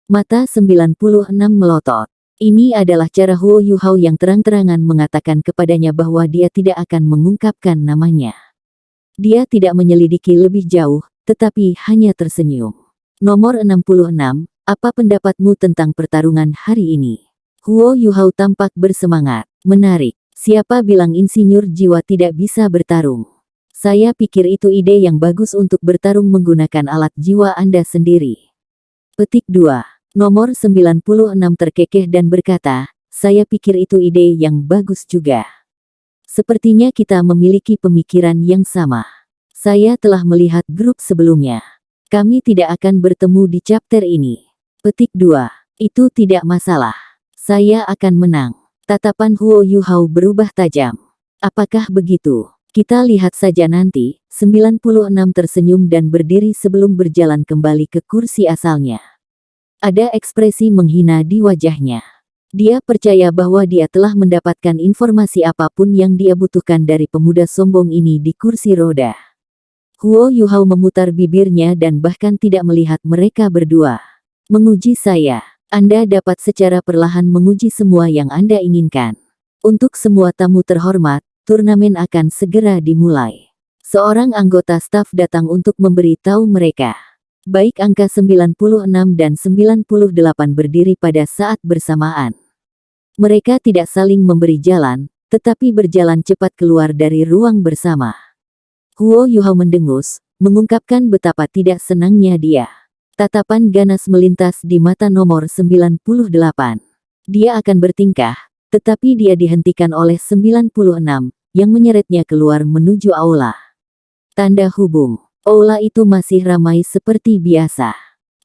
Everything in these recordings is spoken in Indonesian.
Mata 96 melotot. Ini adalah cara Huo Yuhao yang terang-terangan mengatakan kepadanya bahwa dia tidak akan mengungkapkan namanya. Dia tidak menyelidiki lebih jauh, tetapi hanya tersenyum. Nomor 66, apa pendapatmu tentang pertarungan hari ini? Huo Yuhao tampak bersemangat. Menarik. Siapa bilang insinyur jiwa tidak bisa bertarung? Saya pikir itu ide yang bagus untuk bertarung menggunakan alat jiwa Anda sendiri. Petik 2. Nomor 96 terkekeh dan berkata, saya pikir itu ide yang bagus juga. Sepertinya kita memiliki pemikiran yang sama. Saya telah melihat grup sebelumnya. Kami tidak akan bertemu di chapter ini. Petik 2. Itu tidak masalah. Saya akan menang. Tatapan Huo Yuhao berubah tajam. Apakah begitu? Kita lihat saja nanti. 96 tersenyum dan berdiri sebelum berjalan kembali ke kursi asalnya. Ada ekspresi menghina di wajahnya. Dia percaya bahwa dia telah mendapatkan informasi apapun yang dia butuhkan dari pemuda sombong ini di kursi roda. Huo Yuhao memutar bibirnya dan bahkan tidak melihat mereka berdua. Menguji saya. Anda dapat secara perlahan menguji semua yang Anda inginkan. Untuk semua tamu terhormat, turnamen akan segera dimulai. Seorang anggota staf datang untuk memberi tahu mereka. Baik angka 96 dan 98 berdiri pada saat bersamaan. Mereka tidak saling memberi jalan, tetapi berjalan cepat keluar dari ruang bersama. Huo Yuhao mendengus, mengungkapkan betapa tidak senangnya dia. Tatapan ganas melintas di mata nomor 98. Dia akan bertingkah, tetapi dia dihentikan oleh 96, yang menyeretnya keluar menuju aula. Tanda hubung. Aula itu masih ramai seperti biasa.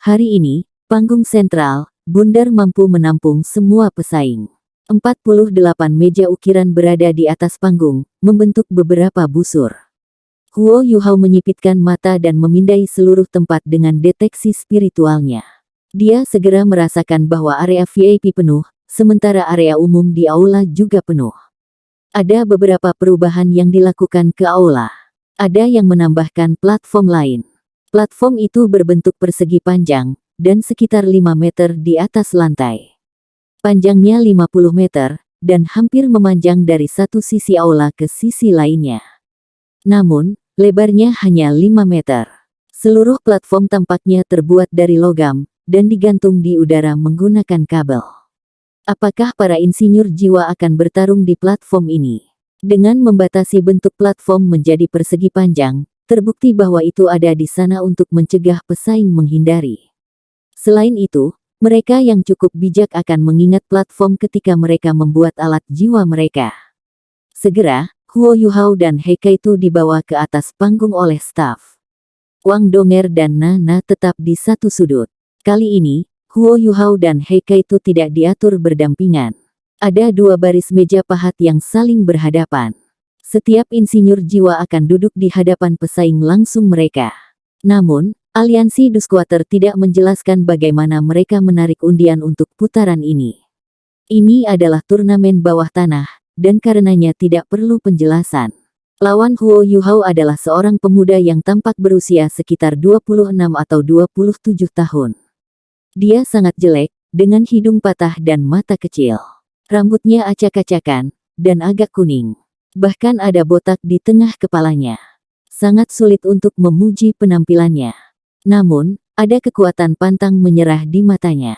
Hari ini, panggung sentral, bundar mampu menampung semua pesaing. 48 meja ukiran berada di atas panggung, membentuk beberapa busur. Huo Yuhao menyipitkan mata dan memindai seluruh tempat dengan deteksi spiritualnya. Dia segera merasakan bahwa area VIP penuh, sementara area umum di aula juga penuh. Ada beberapa perubahan yang dilakukan ke aula. Ada yang menambahkan platform lain. Platform itu berbentuk persegi panjang, dan sekitar 5 meter di atas lantai. Panjangnya 50 meter, dan hampir memanjang dari satu sisi aula ke sisi lainnya. Namun, lebarnya hanya 5 meter. Seluruh platform tampaknya terbuat dari logam, dan digantung di udara menggunakan kabel. Apakah para insinyur jiwa akan bertarung di platform ini? Dengan membatasi bentuk platform menjadi persegi panjang, terbukti bahwa itu ada di sana untuk mencegah pesaing menghindari. Selain itu, mereka yang cukup bijak akan mengingat platform ketika mereka membuat alat jiwa mereka. Segera, Huo Yuhao dan He Kaitu dibawa ke atas panggung oleh staf. Wang Donger dan Na tetap di satu sudut. Kali ini, Huo Yuhao dan He Kaitu tidak diatur berdampingan. Ada 2 baris meja pahat yang saling berhadapan. Setiap insinyur jiwa akan duduk di hadapan pesaing langsung mereka. Namun, aliansi Dusquater tidak menjelaskan bagaimana mereka menarik undian untuk putaran ini. Ini adalah turnamen bawah tanah, dan karenanya tidak perlu penjelasan. Lawan Huo Yuhao adalah seorang pemuda yang tampak berusia sekitar 26 atau 27 tahun. Dia sangat jelek, dengan hidung patah dan mata kecil. Rambutnya acak-acakan, dan agak kuning. Bahkan ada botak di tengah kepalanya. Sangat sulit untuk memuji penampilannya. Namun, ada kekuatan pantang menyerah di matanya.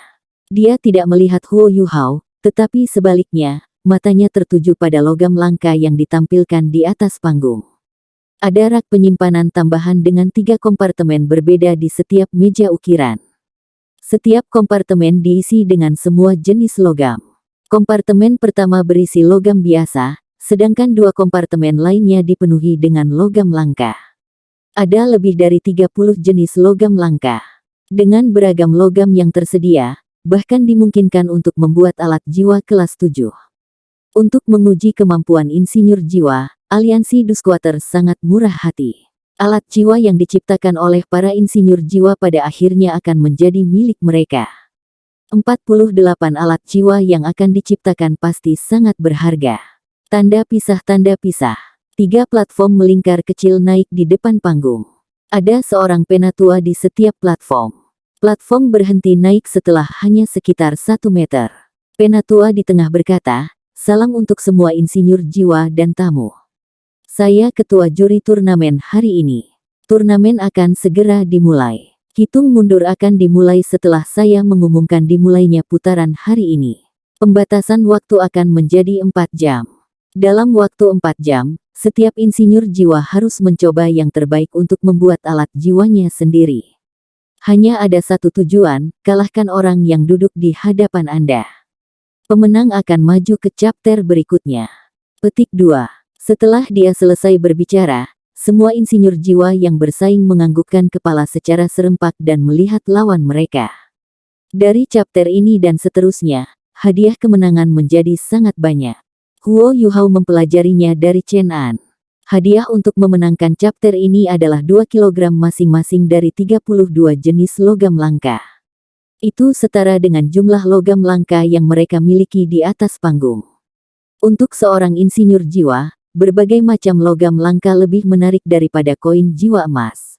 Dia tidak melihat Huo Yuhao, tetapi sebaliknya, matanya tertuju pada logam langka yang ditampilkan di atas panggung. Ada rak penyimpanan tambahan dengan 3 kompartemen berbeda di setiap meja ukiran. Setiap kompartemen diisi dengan semua jenis logam. Kompartemen pertama berisi logam biasa, sedangkan 2 kompartemen lainnya dipenuhi dengan logam langka. Ada lebih dari 30 jenis logam langka. Dengan beragam logam yang tersedia, bahkan dimungkinkan untuk membuat alat jiwa kelas 7. Untuk menguji kemampuan insinyur jiwa, aliansi Dusquater sangat murah hati. Alat jiwa yang diciptakan oleh para insinyur jiwa pada akhirnya akan menjadi milik mereka. 48 alat jiwa yang akan diciptakan pasti sangat berharga. Tanda pisah. 3 platform melingkar kecil naik di depan panggung. Ada seorang penatua di setiap platform. Platform berhenti naik setelah hanya sekitar 1 meter. Penatua di tengah berkata, "Salam untuk semua insinyur jiwa dan tamu. Saya ketua juri turnamen hari ini. Turnamen akan segera dimulai. Hitung mundur akan dimulai setelah saya mengumumkan dimulainya putaran hari ini. Pembatasan waktu akan menjadi 4 jam. Dalam waktu 4 jam, setiap insinyur jiwa harus mencoba yang terbaik untuk membuat alat jiwanya sendiri. Hanya ada satu tujuan, kalahkan orang yang duduk di hadapan Anda. Pemenang akan maju ke chapter berikutnya." Petik 2. Setelah dia selesai berbicara, semua insinyur jiwa yang bersaing menganggukkan kepala secara serempak dan melihat lawan mereka. Dari chapter ini dan seterusnya, hadiah kemenangan menjadi sangat banyak. Huo Yuhao mempelajarinya dari Chen An. Hadiah untuk memenangkan chapter ini adalah 2 kilogram masing-masing dari 32 jenis logam langka. Itu setara dengan jumlah logam langka yang mereka miliki di atas panggung. Untuk seorang insinyur jiwa, berbagai macam logam langka lebih menarik daripada koin jiwa emas.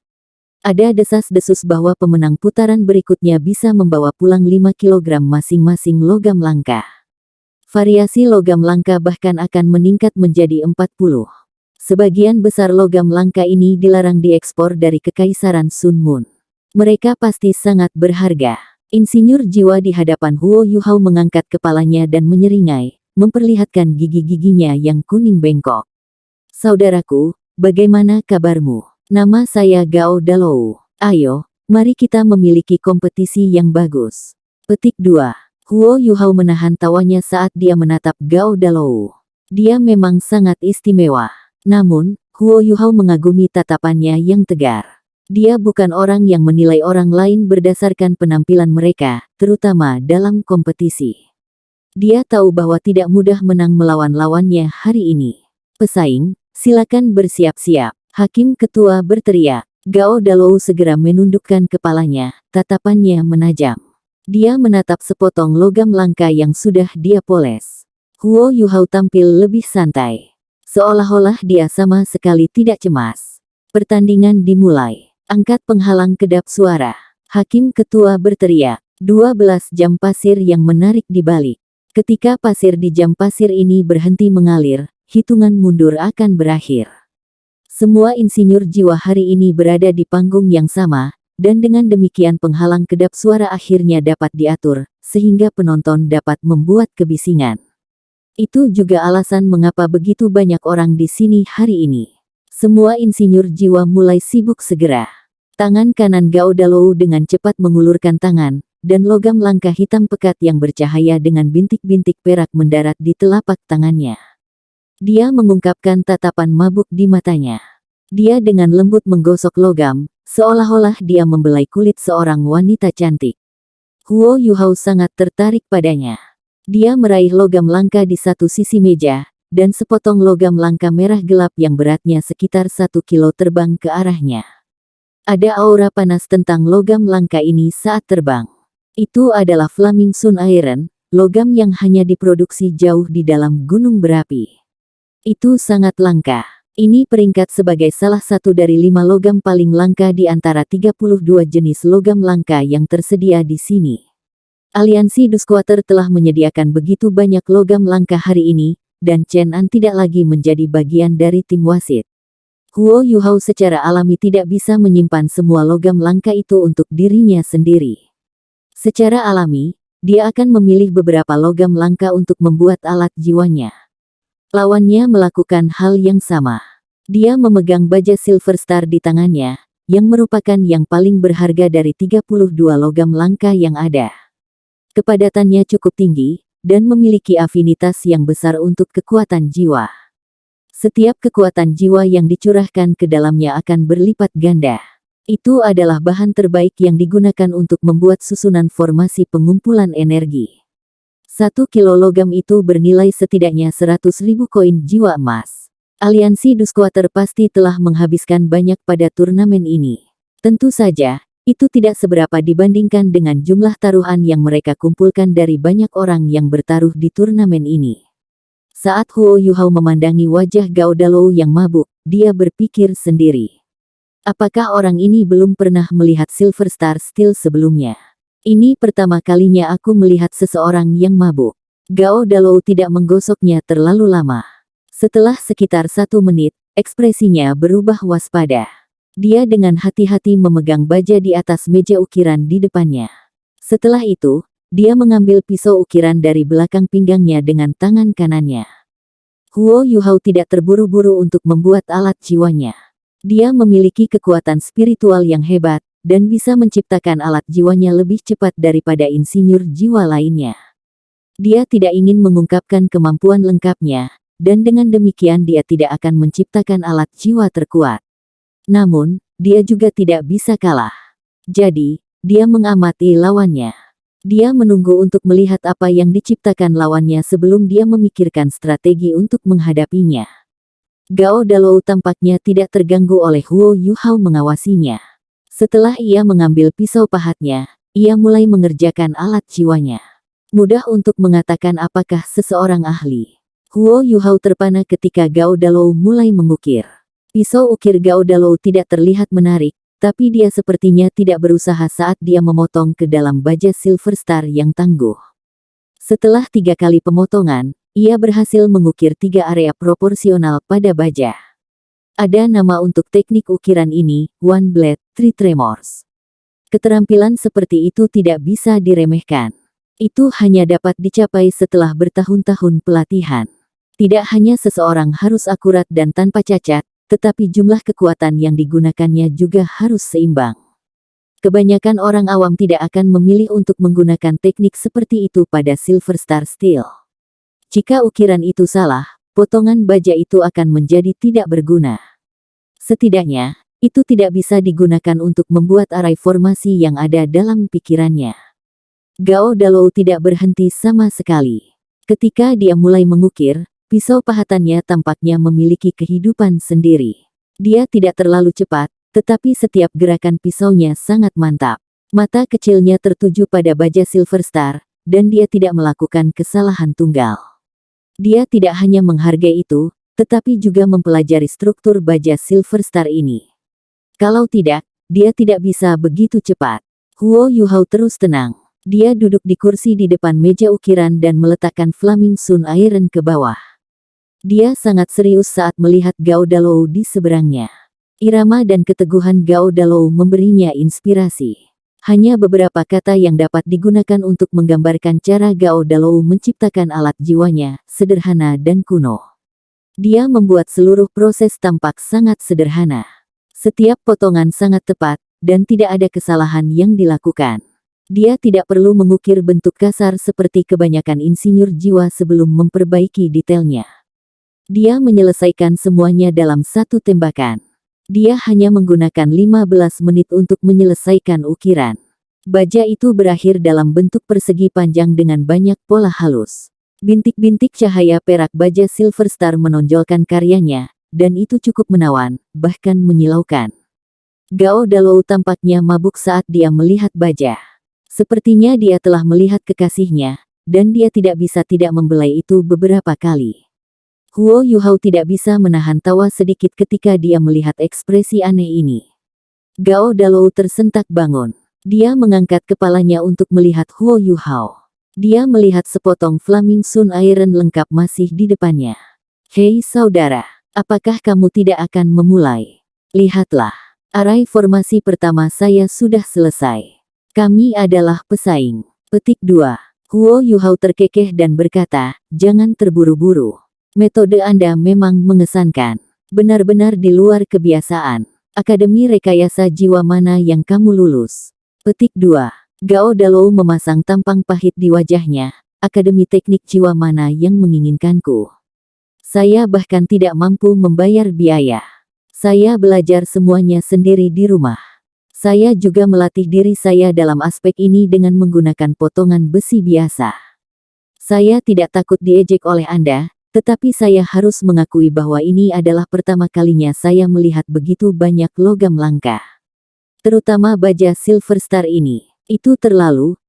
Ada desas-desus bahwa pemenang putaran berikutnya bisa membawa pulang 5 kilogram masing-masing logam langka. Variasi logam langka bahkan akan meningkat menjadi 40. Sebagian besar logam langka ini dilarang diekspor dari Kekaisaran Sun Moon. Mereka pasti sangat berharga. Insinyur jiwa di hadapan Huo Yuhao mengangkat kepalanya dan menyeringai, memperlihatkan gigi-giginya yang kuning bengkok. "Saudaraku, bagaimana kabarmu? Nama saya Gao Dalou. Ayo, mari kita memiliki kompetisi yang bagus." Petik 2. Huo Yuhao menahan tawanya saat dia menatap Gao Dalou. Dia memang sangat istimewa. Namun, Huo Yuhao mengagumi tatapannya yang tegar. Dia bukan orang yang menilai orang lain berdasarkan penampilan mereka, terutama dalam kompetisi. Dia tahu bahwa tidak mudah menang melawan lawannya hari ini. "Pesaing, silakan bersiap-siap." Hakim ketua berteriak. Gao Dalou segera menundukkan kepalanya, tatapannya menajam. Dia menatap sepotong logam langka yang sudah dia poles. Huo Yuhao tampil lebih santai. Seolah-olah dia sama sekali tidak cemas. Pertandingan dimulai. "Angkat penghalang kedap suara." Hakim ketua berteriak. 12 jam pasir yang menarik di balik. Ketika pasir di jam pasir ini berhenti mengalir, hitungan mundur akan berakhir. Semua insinyur jiwa hari ini berada di panggung yang sama, dan dengan demikian penghalang kedap suara akhirnya dapat diatur, sehingga penonton dapat membuat kebisingan. Itu juga alasan mengapa begitu banyak orang di sini hari ini. Semua insinyur jiwa mulai sibuk segera. Tangan kanan Gao Dalou dengan cepat mengulurkan tangan, dan logam langka hitam pekat yang bercahaya dengan bintik-bintik perak mendarat di telapak tangannya. Dia mengungkapkan tatapan mabuk di matanya. Dia dengan lembut menggosok logam, seolah-olah dia membelai kulit seorang wanita cantik. Huo Yuhao sangat tertarik padanya. Dia meraih logam langka di satu sisi meja, dan sepotong logam langka merah gelap yang beratnya sekitar 1 kilo terbang ke arahnya. Ada aura panas tentang logam langka ini saat terbang. Itu adalah Flaming Sun Iron, logam yang hanya diproduksi jauh di dalam gunung berapi. Itu sangat langka. Ini peringkat sebagai salah satu dari 5 logam paling langka di antara 32 jenis logam langka yang tersedia di sini. Aliansi Dusquater telah menyediakan begitu banyak logam langka hari ini, dan Chen An tidak lagi menjadi bagian dari tim wasit. Huo Yuhao secara alami tidak bisa menyimpan semua logam langka itu untuk dirinya sendiri. Secara alami, dia akan memilih beberapa logam langka untuk membuat alat jiwanya. Lawannya melakukan hal yang sama. Dia memegang baja Silver Star di tangannya, yang merupakan yang paling berharga dari 32 logam langka yang ada. Kepadatannya cukup tinggi, dan memiliki afinitas yang besar untuk kekuatan jiwa. Setiap kekuatan jiwa yang dicurahkan ke dalamnya akan berlipat ganda. Itu adalah bahan terbaik yang digunakan untuk membuat susunan formasi pengumpulan energi. 1 kilo logam itu bernilai setidaknya 100.000 koin jiwa emas. Aliansi Dusquater pasti telah menghabiskan banyak pada turnamen ini. Tentu saja, itu tidak seberapa dibandingkan dengan jumlah taruhan yang mereka kumpulkan dari banyak orang yang bertaruh di turnamen ini. Saat Huo Yuhao memandangi wajah Gao Dalou yang mabuk, dia berpikir sendiri. Apakah orang ini belum pernah melihat Silver Star Steel sebelumnya? Ini pertama kalinya aku melihat seseorang yang mabuk. Gao Dalou tidak menggosoknya terlalu lama. Setelah sekitar 1 menit, ekspresinya berubah waspada. Dia dengan hati-hati memegang baja di atas meja ukiran di depannya. Setelah itu, dia mengambil pisau ukiran dari belakang pinggangnya dengan tangan kanannya. Huo Yuhao tidak terburu-buru untuk membuat alat jiwanya. Dia memiliki kekuatan spiritual yang hebat, dan bisa menciptakan alat jiwanya lebih cepat daripada insinyur jiwa lainnya. Dia tidak ingin mengungkapkan kemampuan lengkapnya, dan dengan demikian dia tidak akan menciptakan alat jiwa terkuat. Namun, dia juga tidak bisa kalah. Jadi, dia mengamati lawannya. Dia menunggu untuk melihat apa yang diciptakan lawannya sebelum dia memikirkan strategi untuk menghadapinya. Gao Dalou tampaknya tidak terganggu oleh Huo Yuhao mengawasinya. Setelah ia mengambil pisau pahatnya, ia mulai mengerjakan alat jiwanya. Mudah untuk mengatakan apakah seseorang ahli. Huo Yuhao terpana ketika Gao Dalou mulai mengukir. Pisau ukir Gao Dalou tidak terlihat menarik, tapi dia sepertinya tidak berusaha saat dia memotong ke dalam baja Silver Star yang tangguh. Setelah 3 kali pemotongan, ia berhasil mengukir 3 area proporsional pada baja. Ada nama untuk teknik ukiran ini, One Blade, Three Tremors. Keterampilan seperti itu tidak bisa diremehkan. Itu hanya dapat dicapai setelah bertahun-tahun pelatihan. Tidak hanya seseorang harus akurat dan tanpa cacat, tetapi jumlah kekuatan yang digunakannya juga harus seimbang. Kebanyakan orang awam tidak akan memilih untuk menggunakan teknik seperti itu pada Silver Star Steel. Jika ukiran itu salah, potongan baja itu akan menjadi tidak berguna. Setidaknya, itu tidak bisa digunakan untuk membuat arai formasi yang ada dalam pikirannya. Gao Dalou tidak berhenti sama sekali. Ketika dia mulai mengukir, pisau pahatannya tampaknya memiliki kehidupan sendiri. Dia tidak terlalu cepat, tetapi setiap gerakan pisaunya sangat mantap. Mata kecilnya tertuju pada baja Silver Star, dan dia tidak melakukan kesalahan tunggal. Dia tidak hanya menghargai itu, tetapi juga mempelajari struktur baja Silver Star ini. Kalau tidak, dia tidak bisa begitu cepat. Huo Yuhao terus tenang. Dia duduk di kursi di depan meja ukiran dan meletakkan Flaming Sun Iron ke bawah. Dia sangat serius saat melihat Gao Dalou di seberangnya. Irama dan keteguhan Gao Dalou memberinya inspirasi. Hanya beberapa kata yang dapat digunakan untuk menggambarkan cara Gao Dalou menciptakan alat jiwanya, sederhana dan kuno. Dia membuat seluruh proses tampak sangat sederhana. Setiap potongan sangat tepat, dan tidak ada kesalahan yang dilakukan. Dia tidak perlu mengukir bentuk kasar seperti kebanyakan insinyur jiwa sebelum memperbaiki detailnya. Dia menyelesaikan semuanya dalam 1 tembakan. Dia hanya menggunakan 15 menit untuk menyelesaikan ukiran. Baja itu berakhir dalam bentuk persegi panjang dengan banyak pola halus. Bintik-bintik cahaya perak baja Silver Star menonjolkan karyanya, dan itu cukup menawan, bahkan menyilaukan. Gao Dalou tampaknya mabuk saat dia melihat baja. Sepertinya dia telah melihat kekasihnya, dan dia tidak bisa tidak membelai itu beberapa kali. Huo Yuhao tidak bisa menahan tawa sedikit ketika dia melihat ekspresi aneh ini. Gao Dalou tersentak bangun. Dia mengangkat kepalanya untuk melihat Huo Yuhao. Dia melihat sepotong Flaming Sun Iron lengkap masih di depannya. Hei saudara, apakah kamu tidak akan memulai? Lihatlah, arai formasi pertama saya sudah selesai. Kami adalah pesaing. Petik 2. Huo Yuhao terkekeh dan berkata, jangan terburu-buru. Metode Anda memang mengesankan. Benar-benar di luar kebiasaan. Akademi rekayasa jiwa mana yang kamu lulus? Petik 2. Gao Dalou memasang tampang pahit di wajahnya. Akademi teknik jiwa mana yang menginginkanku? Saya bahkan tidak mampu membayar biaya. Saya belajar semuanya sendiri di rumah. Saya juga melatih diri saya dalam aspek ini dengan menggunakan potongan besi biasa. Saya tidak takut diejek oleh Anda, tetapi saya harus mengakui bahwa ini adalah pertama kalinya saya melihat begitu banyak logam langka. Terutama baja Silver Star ini. Itu terlalu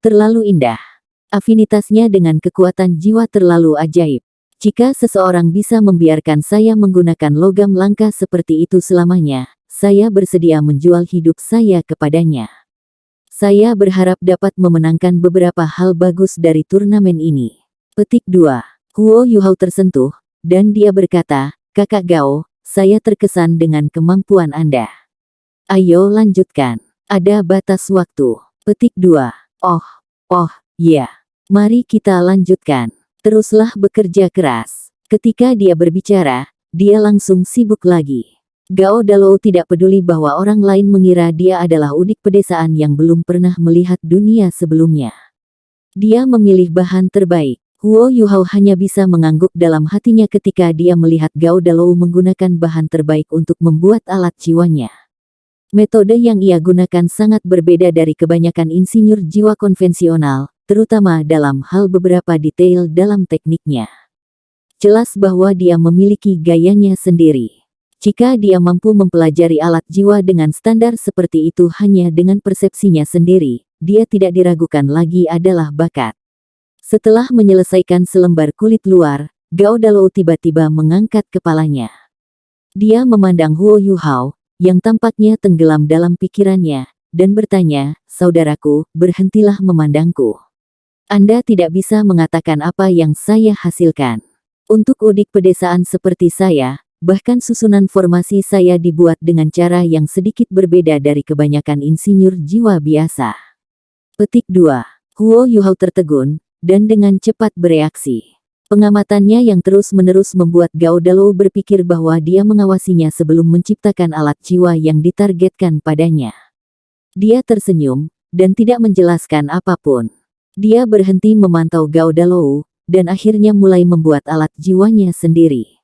indah. Afinitasnya dengan kekuatan jiwa terlalu ajaib. Jika seseorang bisa membiarkan saya menggunakan logam langka seperti itu selamanya, saya bersedia menjual hidup saya kepadanya. Saya berharap dapat memenangkan beberapa hal bagus dari turnamen ini. Petik 2. Huo Yuhao tersentuh, dan dia berkata, Kakak Gao, saya terkesan dengan kemampuan Anda. Ayo lanjutkan. Ada batas waktu. Petik 2. Oh, ya. Mari kita lanjutkan. Teruslah bekerja keras. Ketika dia berbicara, dia langsung sibuk lagi. Gao Dalou tidak peduli bahwa orang lain mengira dia adalah udik pedesaan yang belum pernah melihat dunia sebelumnya. Dia memilih bahan terbaik. Huo Yuhao hanya bisa mengangguk dalam hatinya ketika dia melihat Gao Dalou menggunakan bahan terbaik untuk membuat alat jiwanya. Metode yang ia gunakan sangat berbeda dari kebanyakan insinyur jiwa konvensional, terutama dalam hal beberapa detail dalam tekniknya. Jelas bahwa dia memiliki gayanya sendiri. Jika dia mampu mempelajari alat jiwa dengan standar seperti itu hanya dengan persepsinya sendiri, dia tidak diragukan lagi adalah bakat. Setelah menyelesaikan selembar kulit luar, Gao Dalou tiba-tiba mengangkat kepalanya. Dia memandang Huo Yuhao, yang tampaknya tenggelam dalam pikirannya, dan bertanya, Saudaraku, berhentilah memandangku. Anda tidak bisa mengatakan apa yang saya hasilkan. Untuk udik pedesaan seperti saya, bahkan susunan formasi saya dibuat dengan cara yang sedikit berbeda dari kebanyakan insinyur jiwa biasa. Petik 2. Huo Yuhao tertegun, dan dengan cepat bereaksi. Pengamatannya yang terus-menerus membuat Gao Dalou berpikir bahwa dia mengawasinya sebelum menciptakan alat jiwa yang ditargetkan padanya. Dia tersenyum, dan tidak menjelaskan apapun. Dia berhenti memantau Gao Dalou, dan akhirnya mulai membuat alat jiwanya sendiri.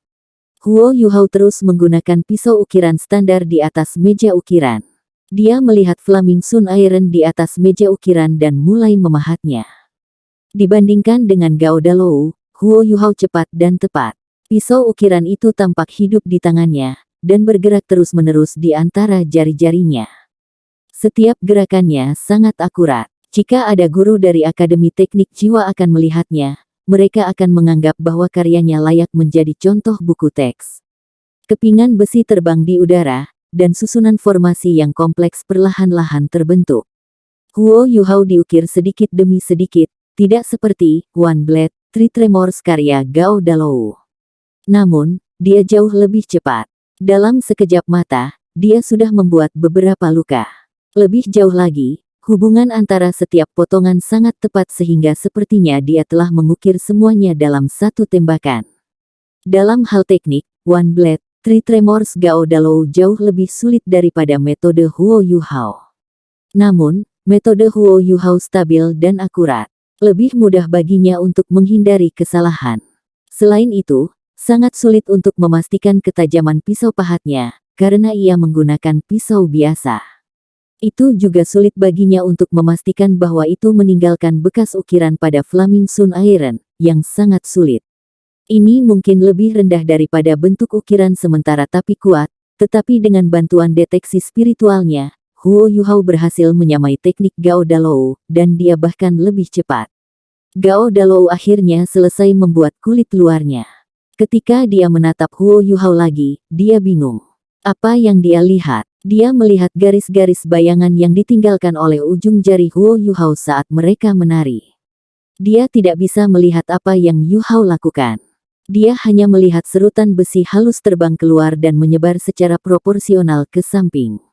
Huo Yuhao terus menggunakan pisau ukiran standar di atas meja ukiran. Dia melihat Flaming Sun Iron di atas meja ukiran dan mulai memahatnya. Dibandingkan dengan Gao Dalou, Huo Yuhao cepat dan tepat. Pisau ukiran itu tampak hidup di tangannya, dan bergerak terus-menerus di antara jari-jarinya. Setiap gerakannya sangat akurat. Jika ada guru dari Akademi Teknik Jiwa akan melihatnya, mereka akan menganggap bahwa karyanya layak menjadi contoh buku teks. Kepingan besi terbang di udara, dan susunan formasi yang kompleks perlahan-lahan terbentuk. Huo Yuhao diukir sedikit demi sedikit, tidak seperti One Blade, Three Tremors karya Gao Dalou. Namun, dia jauh lebih cepat. Dalam sekejap mata, dia sudah membuat beberapa luka. Lebih jauh lagi, hubungan antara setiap potongan sangat tepat sehingga sepertinya dia telah mengukir semuanya dalam satu tembakan. Dalam hal teknik, One Blade, Three Tremors Gao Dalou jauh lebih sulit daripada metode Huo Yuhao. Namun, metode Huo Yuhao stabil dan akurat. Lebih mudah baginya untuk menghindari kesalahan. Selain itu, sangat sulit untuk memastikan ketajaman pisau pahatnya, karena ia menggunakan pisau biasa. Itu juga sulit baginya untuk memastikan bahwa itu meninggalkan bekas ukiran pada Flaming Sun Iron, yang sangat sulit. Ini mungkin lebih rendah daripada bentuk ukiran sementara tapi kuat, tetapi dengan bantuan deteksi spiritualnya, Huo Yuhao berhasil menyamai teknik Gao Dalou, dan dia bahkan lebih cepat. Gao Dalou akhirnya selesai membuat kulit luarnya. Ketika dia menatap Huo Yuhao lagi, dia bingung. Apa yang dia lihat? Dia melihat garis-garis bayangan yang ditinggalkan oleh ujung jari Huo Yuhao saat mereka menari. Dia tidak bisa melihat apa yang Yuhao lakukan. Dia hanya melihat serutan besi halus terbang keluar dan menyebar secara proporsional ke samping.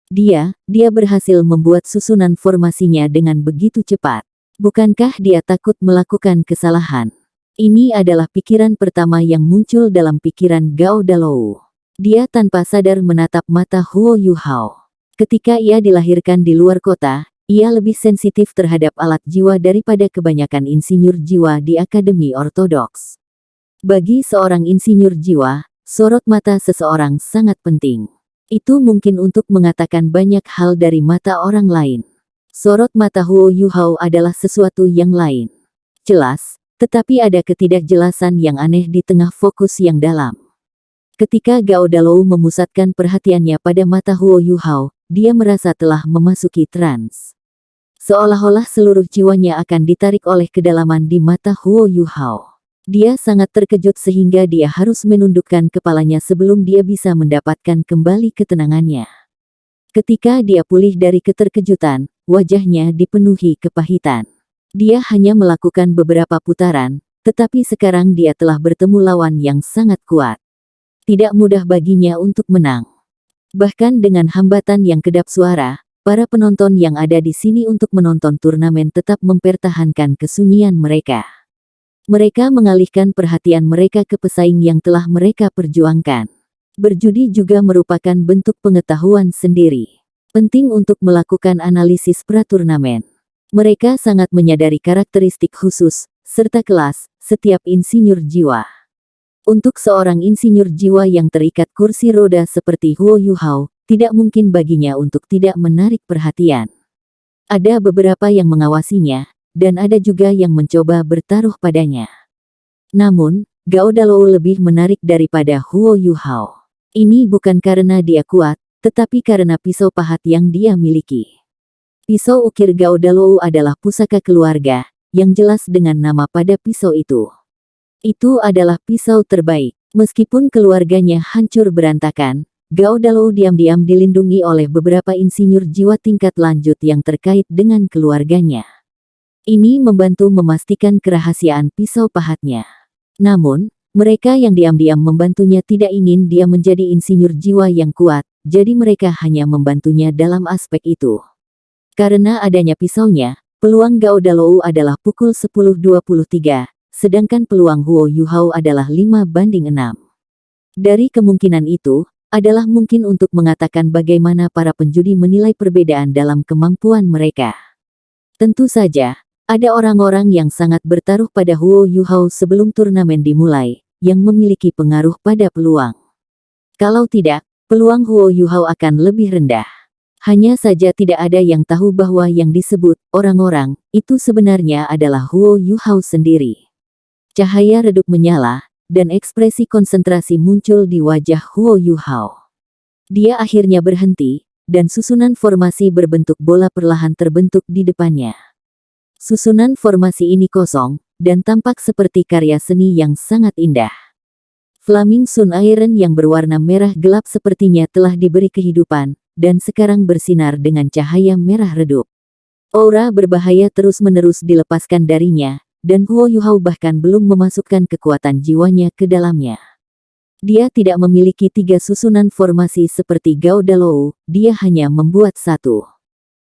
Dia berhasil membuat susunan formasinya dengan begitu cepat. Bukankah dia takut melakukan kesalahan? Ini adalah pikiran pertama yang muncul dalam pikiran Gao Dalou. Dia tanpa sadar menatap mata Huo Yuhao. Ketika ia dilahirkan di luar kota, ia lebih sensitif terhadap alat jiwa daripada kebanyakan insinyur jiwa di Akademi Ortodoks. Bagi seorang insinyur jiwa, sorot mata seseorang sangat penting. Itu mungkin untuk mengatakan banyak hal dari mata orang lain. Sorot mata Huo Yuhao adalah sesuatu yang lain. Jelas, tetapi ada ketidakjelasan yang aneh di tengah fokus yang dalam. Ketika Gao Dalou memusatkan perhatiannya pada mata Huo Yuhao, dia merasa telah memasuki trans. Seolah-olah seluruh jiwanya akan ditarik oleh kedalaman di mata Huo Yuhao. Dia sangat terkejut sehingga dia harus menundukkan kepalanya sebelum dia bisa mendapatkan kembali ketenangannya. Ketika dia pulih dari keterkejutan, wajahnya dipenuhi kepahitan. Dia hanya melakukan beberapa putaran, tetapi sekarang dia telah bertemu lawan yang sangat kuat. Tidak mudah baginya untuk menang. Bahkan dengan hambatan yang kedap suara, para penonton yang ada di sini untuk menonton turnamen tetap mempertahankan kesunyian mereka. Mereka mengalihkan perhatian mereka ke pesaing yang telah mereka perjuangkan. Berjudi juga merupakan bentuk pengetahuan sendiri. Penting untuk melakukan analisis pra-turnamen. Mereka sangat menyadari karakteristik khusus, serta kelas, setiap insinyur jiwa. Untuk seorang insinyur jiwa yang terikat kursi roda seperti Huo Yuhao, tidak mungkin baginya untuk tidak menarik perhatian. Ada beberapa yang mengawasinya, dan ada juga yang mencoba bertaruh padanya. Namun, Gao Dalou lebih menarik daripada Huo Yuhao. Ini bukan karena dia kuat, tetapi karena pisau pahat yang dia miliki. Pisau ukir Gao Dalou adalah pusaka keluarga, yang jelas dengan nama pada pisau itu. Itu adalah pisau terbaik. Meskipun keluarganya hancur berantakan, Gao Dalou diam-diam dilindungi oleh beberapa insinyur jiwa tingkat lanjut yang terkait dengan keluarganya. Ini membantu memastikan kerahasiaan pisau pahatnya. Namun, mereka yang diam-diam membantunya tidak ingin dia menjadi insinyur jiwa yang kuat, jadi mereka hanya membantunya dalam aspek itu. Karena adanya pisaunya, peluang Gao Dalou adalah pukul 10.23, sedangkan peluang Huo Yuhao adalah 5-6. Dari kemungkinan itu, adalah mungkin untuk mengatakan bagaimana para penjudi menilai perbedaan dalam kemampuan mereka. Tentu saja, ada orang-orang yang sangat bertaruh pada Huo Yuhao sebelum turnamen dimulai, yang memiliki pengaruh pada peluang. Kalau tidak, peluang Huo Yuhao akan lebih rendah. Hanya saja tidak ada yang tahu bahwa yang disebut orang-orang itu sebenarnya adalah Huo Yuhao sendiri. Cahaya redup menyala, dan ekspresi konsentrasi muncul di wajah Huo Yuhao. Dia akhirnya berhenti, dan susunan formasi berbentuk bola perlahan terbentuk di depannya. Susunan formasi ini kosong, dan tampak seperti karya seni yang sangat indah. Flaming Sun Iron yang berwarna merah gelap sepertinya telah diberi kehidupan, dan sekarang bersinar dengan cahaya merah redup. Aura berbahaya terus-menerus dilepaskan darinya, dan Huo Yuhao bahkan belum memasukkan kekuatan jiwanya ke dalamnya. Dia tidak memiliki 3 susunan formasi seperti Gao Dalou, dia hanya membuat 1.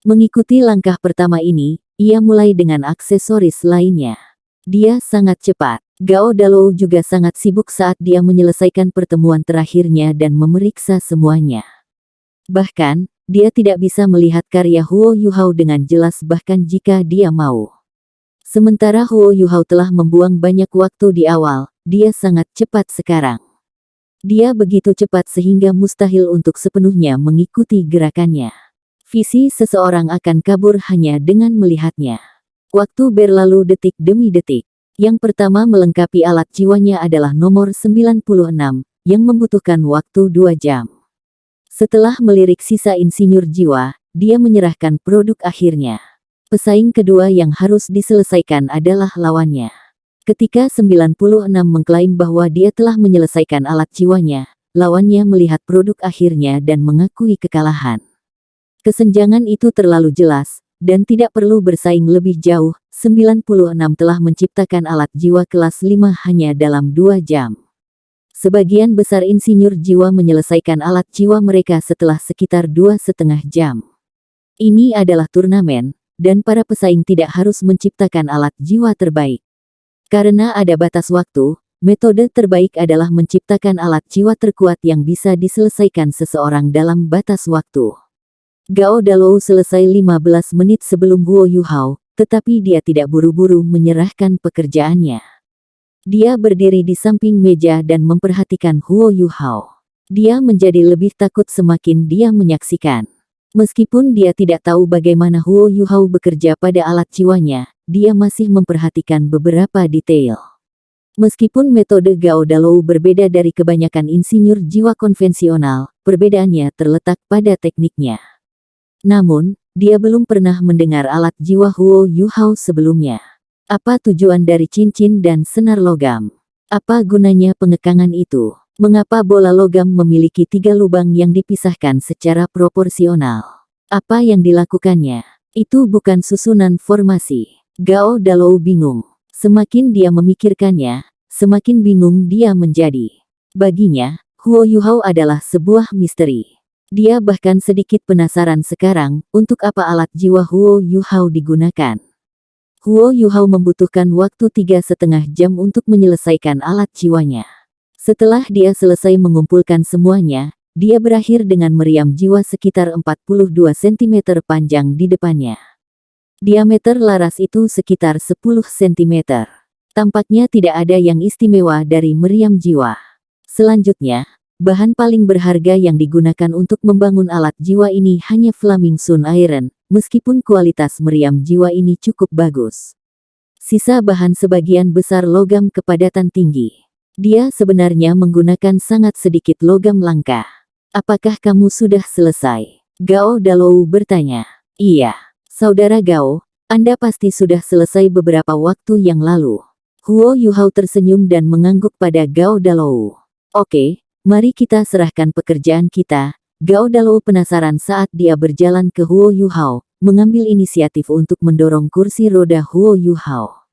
Mengikuti langkah pertama ini, ia mulai dengan aksesoris lainnya. Dia sangat cepat. Gao Dalou juga sangat sibuk saat dia menyelesaikan pertemuan terakhirnya dan memeriksa semuanya. Bahkan, dia tidak bisa melihat karya Huo Yuhao dengan jelas bahkan jika dia mau. Sementara Huo Yuhao telah membuang banyak waktu di awal, dia sangat cepat sekarang. Dia begitu cepat sehingga mustahil untuk sepenuhnya mengikuti gerakannya. Visi seseorang akan kabur hanya dengan melihatnya. Waktu berlalu detik demi detik. Yang pertama melengkapi alat jiwanya adalah nomor 96, yang membutuhkan waktu 2 jam. Setelah melirik sisa insinyur jiwa, dia menyerahkan produk akhirnya. Pesaing kedua yang harus diselesaikan adalah lawannya. Ketika 96 mengklaim bahwa dia telah menyelesaikan alat jiwanya, lawannya melihat produk akhirnya dan mengakui kekalahan. Kesenjangan itu terlalu jelas, dan tidak perlu bersaing lebih jauh, 96 telah menciptakan alat jiwa kelas 5 hanya dalam 2 jam. Sebagian besar insinyur jiwa menyelesaikan alat jiwa mereka setelah sekitar 2,5 jam. Ini adalah turnamen, dan para pesaing tidak harus menciptakan alat jiwa terbaik. Karena ada batas waktu, metode terbaik adalah menciptakan alat jiwa terkuat yang bisa diselesaikan seseorang dalam batas waktu. Gao Dalou selesai 15 menit sebelum Huo Yuhao, tetapi dia tidak buru-buru menyerahkan pekerjaannya. Dia berdiri di samping meja dan memperhatikan Huo Yuhao. Dia menjadi lebih takut semakin dia menyaksikan. Meskipun dia tidak tahu bagaimana Huo Yuhao bekerja pada alat jiwanya, dia masih memperhatikan beberapa detail. Meskipun metode Gao Dalou berbeda dari kebanyakan insinyur jiwa konvensional, perbedaannya terletak pada tekniknya. Namun, dia belum pernah mendengar alat jiwa Huo Yuhao sebelumnya. Apa tujuan dari cincin dan senar logam? Apa gunanya pengekangan itu? Mengapa bola logam memiliki 3 lubang yang dipisahkan secara proporsional? Apa yang dilakukannya? Itu bukan susunan formasi. Gao Dalou bingung. Semakin dia memikirkannya, semakin bingung dia menjadi. Baginya, Huo Yuhao adalah sebuah misteri. Dia bahkan sedikit penasaran sekarang, untuk apa alat jiwa Huo Yuhao digunakan. Huo Yuhao membutuhkan waktu 3,5 jam untuk menyelesaikan alat jiwanya. Setelah dia selesai mengumpulkan semuanya, dia berakhir dengan meriam jiwa sekitar 42 cm panjang di depannya. Diameter laras itu sekitar 10 cm. Tampaknya tidak ada yang istimewa dari meriam jiwa. Selanjutnya, bahan paling berharga yang digunakan untuk membangun alat jiwa ini hanya Flaming Sun Iron, meskipun kualitas meriam jiwa ini cukup bagus. Sisa bahan sebagian besar logam kepadatan tinggi. Dia sebenarnya menggunakan sangat sedikit logam langka. Apakah kamu sudah selesai? Gao Dalou bertanya. Iya, Saudara Gao, Anda pasti sudah selesai beberapa waktu yang lalu. Huo Yuhao tersenyum dan mengangguk pada Gao Dalou. Oke, mari kita serahkan pekerjaan kita. Gao Dalou penasaran saat dia berjalan ke Huo Yuhao, mengambil inisiatif untuk mendorong kursi roda Huo Yuhao.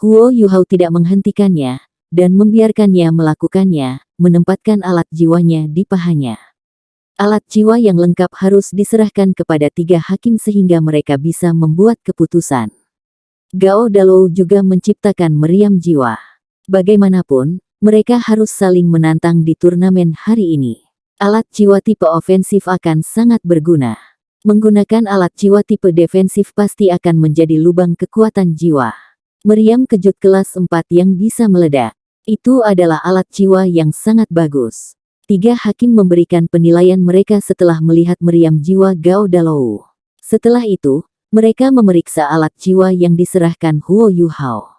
Huo Yuhao tidak menghentikannya, dan membiarkannya melakukannya, menempatkan alat jiwanya di pahanya. Alat jiwa yang lengkap harus diserahkan kepada 3 hakim sehingga mereka bisa membuat keputusan. Gao Dalou juga menciptakan meriam jiwa. Bagaimanapun, mereka harus saling menantang di turnamen hari ini. Alat jiwa tipe ofensif akan sangat berguna. Menggunakan alat jiwa tipe defensif pasti akan menjadi lubang kekuatan jiwa. Meriam kejut kelas 4 yang bisa meledak. Itu adalah alat jiwa yang sangat bagus. 3 hakim memberikan penilaian mereka setelah melihat meriam jiwa Gao Dalou. Setelah itu, mereka memeriksa alat jiwa yang diserahkan Huo Yuhao.